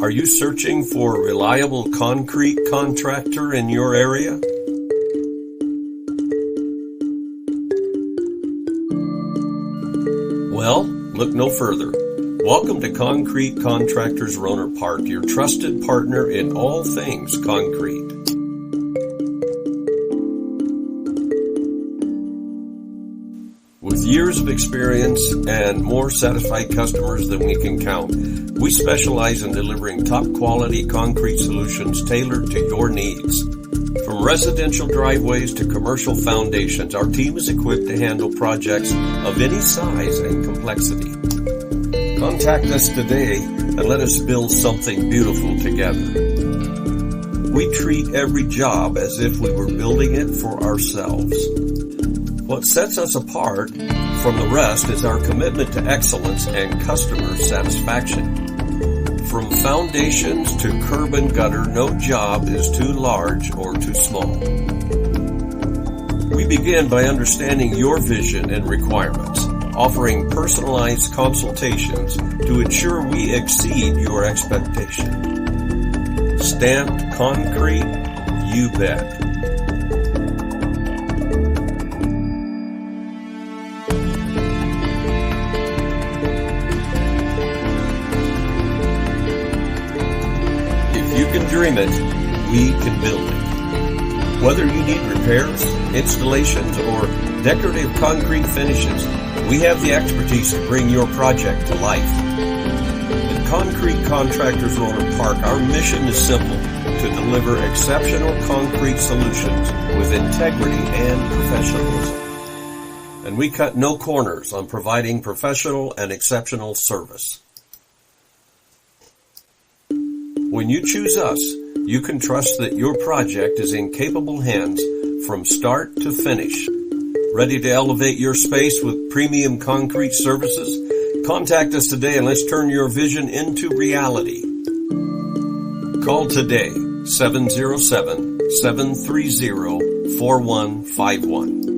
Are you searching for a reliable concrete contractor in your area? Well, look no further. Welcome to Concrete Contractors Rohnert Park, your trusted partner in all things concrete. With years of experience and more satisfied customers than we can count, we specialize in delivering top-quality concrete solutions tailored to your needs. From residential driveways to commercial foundations, our team is equipped to handle projects of any size and complexity. Contact us today and let us build something beautiful together. We treat every job as if we were building it for ourselves. What sets us apart from the rest is our commitment to excellence and customer satisfaction. From foundations to curb and gutter, no job is too large or too small. We begin by understanding your vision and requirements, offering personalized consultations to ensure we exceed your expectation. Stamped concrete, you bet. You can dream it, we can build it. Whether you need repairs, installations, or decorative concrete finishes, we have the expertise to bring your project to life. At Concrete Contractors Rohnert Park, our mission is simple: to deliver exceptional concrete solutions with integrity and professionalism. And we cut no corners on providing professional and exceptional service. When you choose us, you can trust that your project is in capable hands from start to finish. Ready to elevate your space with premium concrete services? Contact us today and let's turn your vision into reality. Call today, 707-730-4151.